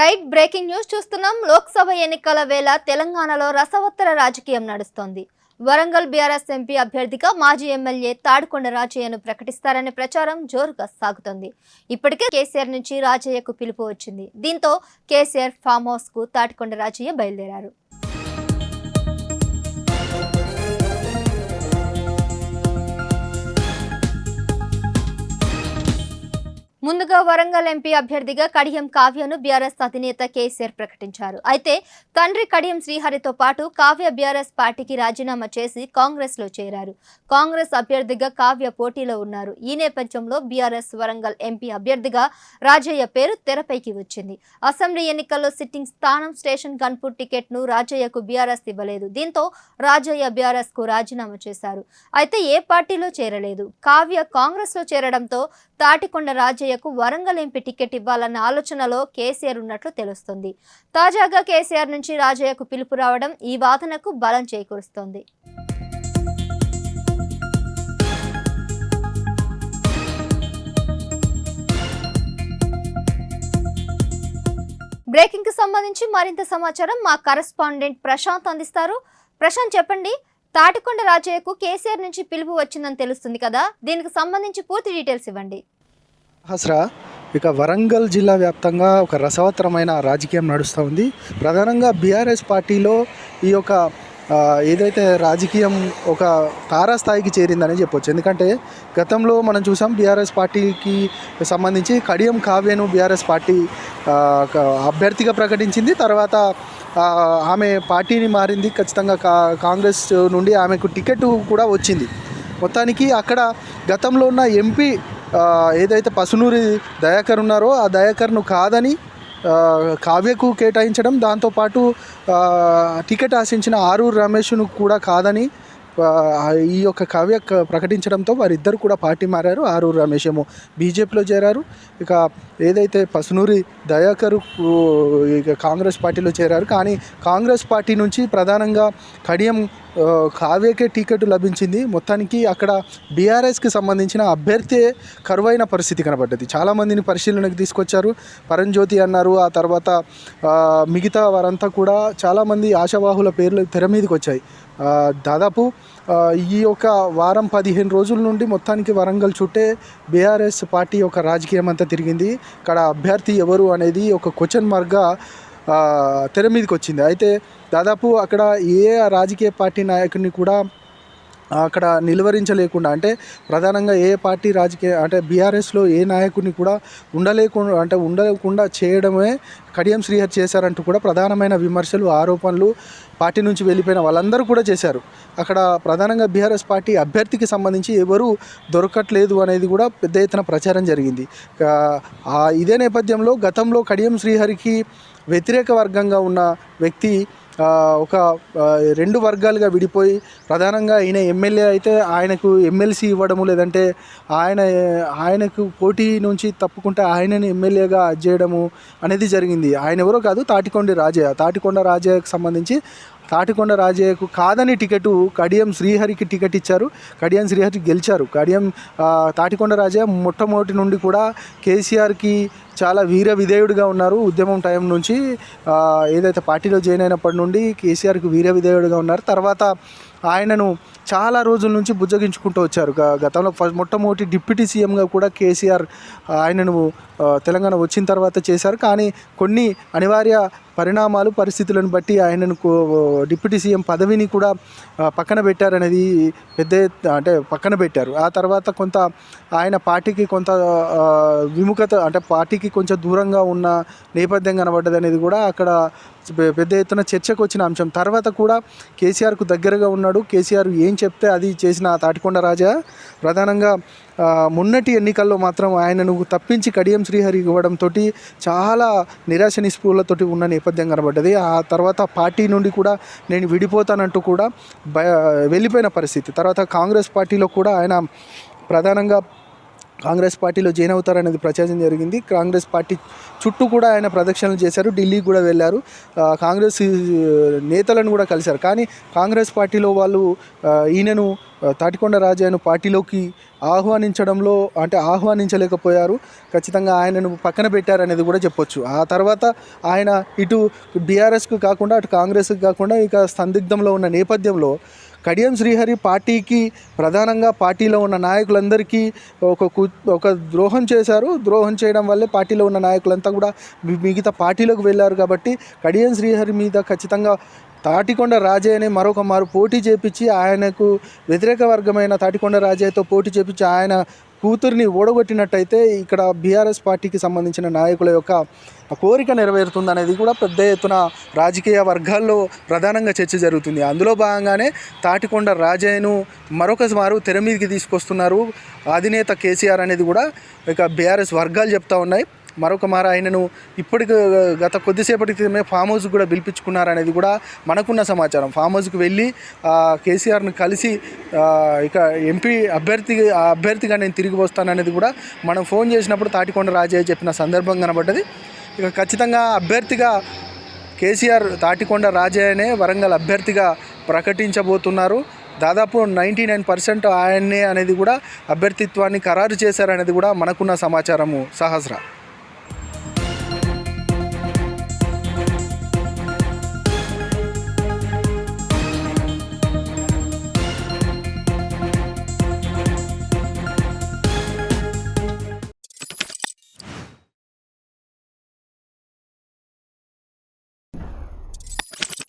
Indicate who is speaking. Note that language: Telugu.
Speaker 1: రైట్ బ్రేకింగ్ న్యూస్ చూస్తున్నాం. లోక్సభ ఎన్నికల వేళ తెలంగాణలో రసవత్తర రాజకీయం నడుస్తోంది. వరంగల్ బీఆర్ఎస్ ఎంపీ అభ్యర్థిగా మాజీ ఎమ్మెల్యే తాడికొండ రాజయ్యను ప్రకటిస్తారనే ప్రచారం జోరుగా సాగుతోంది. ఇప్పటికే కేసీఆర్ నుంచి రాజయ్యకు పిలుపు వచ్చింది. దీంతో కేసీఆర్ ఫామ్ హౌస్ కు తాడికొండ రాజయ్య బయలుదేరారు. ముందుగా వరంగల్ ఎంపీ అభ్యర్థిగా కడియం కావ్యను బీఆర్ఎస్ అధినేత కేసీఆర్ ప్రకటించారు. అయితే తండ్రి కడియం శ్రీహరితో పాటు కావ్య బీఆర్ఎస్ పార్టీకి రాజీనామా చేసి కాంగ్రెస్ లో చేరారు. కాంగ్రెస్ అభ్యర్థిగా కావ్య పోటీలో ఉన్నారు. ఈ నేపథ్యంలో బీఆర్ఎస్ వరంగల్ ఎంపీ అభ్యర్థిగా రాజయ్య పేరు తెరపైకి వచ్చింది. అసెంబ్లీ ఎన్నికల్లో సిట్టింగ్ స్థానం స్టేషన్ గన్పూర్ టికెట్ ను రాజయ్యకు బీఆర్ఎస్ ఇవ్వలేదు. దీంతో రాజయ్య బీఆర్ఎస్ కు రాజీనామా చేశారు. అయితే ఏ పార్టీలో చేరలేదు. కావ్య కాంగ్రెస్ లో చేరడంతో తాటికొండ రాజయ్యకు వరంగల్ ఎంపీ టికెట్ ఇవ్వాలన్న ఆలోచనలో కేసీఆర్ ఉన్నట్లు తెలుస్తుంది. తాజాగా కేసీఆర్ నుంచి రాజయ్యకు పిలుపు రావడం ఈ వాదనకు బలం చేకూరుస్తోంది. బ్రేకింగ్ కి సంబంధించి మరింత సమాచారం మా కరెస్పాండెంట్ ప్రశాంత్ అందిస్తారు. ప్రశాంత్, చెప్పండి. తాటికొండ రాజయ్యకు కేసీఆర్ నుంచి పిలుపు వచ్చిందని తెలుస్తుంది కదా, దీనికి సంబంధించి పూర్తి డీటెయిల్స్ ఇవ్వండి.
Speaker 2: హస్రా, ఇక వరంగల్ జిల్లా వ్యాప్తంగా ఒక రసవత్తరమైన రాజకీయం నడుస్తూ ఉంది. ప్రధానంగా బీఆర్ఎస్ పార్టీలో ఈ యొక్క ఏదైతే రాజకీయం ఒక తారాస్థాయికి చేరిందని చెప్పొచ్చు. ఎందుకంటే గతంలో మనం చూసాం, బీఆర్ఎస్ పార్టీకి సంబంధించి కడియం కావ్యను బీఆర్ఎస్ పార్టీ అభ్యర్థిగా ప్రకటించింది. తర్వాత ఆమె పార్టీని మారింది. ఖచ్చితంగా కాంగ్రెస్ నుండి ఆమెకు టికెట్ కూడా వచ్చింది. మొత్తానికి అక్కడ గతంలో ఉన్న ఎంపీ ఏదైతే పసునూరి దయాకర్ ఉన్నారో ఆ దయాకర్ను కాదని కావ్యకు కేటాయించడం, దాంతోపాటు టికెట్ ఆశించిన ఆరూరు రమేష్ను కూడా కాదని ఈ యొక్క కావ్య ప్రకటించడంతో వారిద్దరు కూడా పార్టీ మారారు. ఆరూరు రమేష్ ఏమో బీజేపీలో చేరారు. ఇక ఏదైతే పసునూరి దయాకర్ ఇక కాంగ్రెస్ పార్టీలో చేరారు. కానీ కాంగ్రెస్ పార్టీ నుంచి ప్రధానంగా కడియం కావ్యకే టికెట్ లభించింది. మొత్తానికి అక్కడ బీఆర్ఎస్కి సంబంధించిన అభ్యర్థి కరువైన పరిస్థితి కనబడ్డది. చాలామందిని పరిశీలనకు తీసుకొచ్చారు. పరంజ్యోతి అన్నారు. ఆ తర్వాత మిగతా వారంతా కూడా చాలామంది ఆశావాహుల పేర్లు తెర మీదకి వచ్చాయి. దాదాపు ఈ యొక్క వారం 15 రోజుల నుండి మొత్తానికి వరంగల్ చుట్టే బీఆర్ఎస్ పార్టీ యొక్క రాజకీయం అంతా తిరిగింది. ఇక్కడ అభ్యర్థి ఎవరు అనేది ఒక క్వశ్చన్ మార్క్గా తెర మీదకి వచ్చింది. అయితే దాదాపు అక్కడ ఏ రాజకీయ పార్టీ నాయకుడిని కూడా అక్కడ నిలువరించలేకుండా, అంటే ప్రధానంగా ఏ పార్టీ రాజకీయ అంటే బీఆర్ఎస్లో ఏ నాయకుడిని కూడా ఉండలేకుండా చేయడమే కడియం శ్రీహరి చేశారంటూ కూడా ప్రధానమైన విమర్శలు, ఆరోపణలు పార్టీ నుంచి వెళ్ళిపోయిన వాళ్ళందరూ కూడా చేశారు. అక్కడ ప్రధానంగా బీఆర్ఎస్ పార్టీ అభ్యర్థికి సంబంధించి ఎవరు దొరకట్లేదు అనేది కూడా పెద్ద ఎత్తున ప్రచారం జరిగింది. ఇదే నేపథ్యంలో గతంలో కడియం శ్రీహరికి వ్యతిరేక వర్గంగా ఉన్న వ్యక్తి ఒక 2 వర్గాలుగా విడిపోయి, ప్రధానంగా ఈయన ఎమ్మెల్యే అయితే ఆయనకు ఎమ్మెల్సీ ఇవ్వడము, లేదంటే ఆయనకు పోటీ నుంచి తప్పుకుంటే ఆయనని ఎమ్మెల్యేగా చేయడము అనేది జరిగింది. ఆయన ఎవరో కాదు, తాటికొండ రాజయ్యకు సంబంధించి తాటికొండ రాజయ్యకు కాదని టికెట్ కడియం శ్రీహరికి టికెట్ ఇచ్చారు. కడియం శ్రీహరి గెలిచారు. తాటికొండ రాజయ్య మొట్టమొదటి నుండి కూడా కేసీఆర్కి చాలా వీర విధేయుడిగా ఉన్నారు. ఉద్యమం టైం నుంచి ఏదైతే పార్టీలో జాయిన్ అయినప్పటి నుండి కేసీఆర్కి వీర విధేయుడిగా ఉన్నారు. తర్వాత ఆయనను చాలా రోజుల నుంచి బుజ్జగించుకుంటూ వచ్చారు. గతంలో మొట్టమొదటి డిప్యూటీ సీఎంగా కూడా కేసీఆర్ ఆయనను తెలంగాణ వచ్చిన తర్వాత చేశారు. కానీ కొన్ని అనివార్య పరిణామాలు, పరిస్థితులను బట్టి ఆయనను డిప్యూటీ సీఎం పదవిని కూడా పక్కన పెట్టారనేది పక్కన పెట్టారు. ఆ తర్వాత కొంత ఆయన పార్టీకి కొంత విముఖత, అంటే పార్టీకి కొంచెం దూరంగా ఉన్న నేపథ్యం కనబడ్డది అనేది కూడా అక్కడ పెద్ద ఎత్తున చర్చకు వచ్చిన అంశం. తర్వాత కూడా కేసీఆర్కు దగ్గరగా ఉన్నాడు. కేసీఆర్ ఏం చెప్తే అది చేసిన తాటికొండ రాజా ప్రధానంగా మొన్నటి ఎన్నికల్లో మాత్రం ఆయనను తప్పించి కడియం శ్రీహరి ఇవ్వడంతో చాలా నిరాశ నిస్పృహలతోటి ఉన్న నేపథ్యం కనబడ్డది. ఆ తర్వాత పార్టీ నుండి కూడా నేను విడిపోతానంటూ కూడా వెళ్ళిపోయిన పరిస్థితి. తర్వాత కాంగ్రెస్ పార్టీలో కూడా ఆయన ప్రధానంగా కాంగ్రెస్ పార్టీలో జాయిన్ అవుతారనేది ప్రచారం జరిగింది. కాంగ్రెస్ పార్టీ చుట్టూ కూడా ఆయన ప్రదక్షిణలు చేశారు, ఢిల్లీకి కూడా వెళ్ళారు, కాంగ్రెస్ నేతలను కూడా కలిశారు. కానీ కాంగ్రెస్ పార్టీలో వాళ్ళు ఈయనను తాటికొండ రాజయ్యను పార్టీలోకి ఆహ్వానించలేకపోయారు. ఖచ్చితంగా ఆయనను పక్కన పెట్టారనేది కూడా చెప్పొచ్చు. ఆ తర్వాత ఆయన ఇటు బీఆర్ఎస్కు కాకుండా అటు కాంగ్రెస్కి కాకుండా ఇక సందిగ్ధంలో ఉన్న నేపథ్యంలో కడియం శ్రీహరి పార్టీకి ప్రధానంగా పార్టీలో ఉన్న నాయకులందరికీ ఒక ద్రోహం చేశారు. ద్రోహం చేయడం వల్లే పార్టీలో ఉన్న నాయకులంతా కూడా మిగతా పార్టీలోకి వెళ్ళారు. కాబట్టి కడియం శ్రీహరి మీద ఖచ్చితంగా తాటికొండ రాజయ్యని మరొక మారు పోటీ చేపించి ఆయనకు వ్యతిరేక వర్గమైన తాటికొండ రాజయ్యతో పోటీ చేపించి ఆయన కూతురిని ఓడగొట్టినట్టయితే ఇక్కడ బీఆర్ఎస్ పార్టీకి సంబంధించిన నాయకుల యొక్క కోరిక నెరవేరుతుందనేది కూడా పెద్ద ఎత్తున రాజకీయ వర్గాల్లో ప్రధానంగా చర్చ జరుగుతుంది. అందులో భాగంగానే తాటికొండ రాజయ్యను మరొక మారు తెర మీదకి తీసుకొస్తున్నారు అధినేత కేసీఆర్ అనేది కూడా ఇక బీఆర్ఎస్ వర్గాలు చెప్తా ఉన్నాయి. మరొక మారు ఆయనను గత కొద్దిసేపటి క్రితమే ఫామ్ హౌస్కి కూడా పిలిపించుకున్నారనేది కూడా మనకున్న సమాచారం. ఫామ్ హౌస్కి వెళ్ళి కేసీఆర్ను కలిసి ఇక ఎంపీ అభ్యర్థిగా నేను తిరిగి వస్తాననేది కూడా మనం ఫోన్ చేసినప్పుడు తాటికొండ రాజయ్య చెప్పిన సందర్భం కనబడ్డది. ఇక ఖచ్చితంగా అభ్యర్థిగా కేసీఆర్ తాటికొండ రాజయ్యనే వరంగల్ అభ్యర్థిగా ప్రకటించబోతున్నారు. దాదాపు 99% ఆయన్నే అనేది కూడా అభ్యర్థిత్వాన్ని ఖరారు చేశారనేది కూడా మనకున్న సమాచారము. సహస్ర.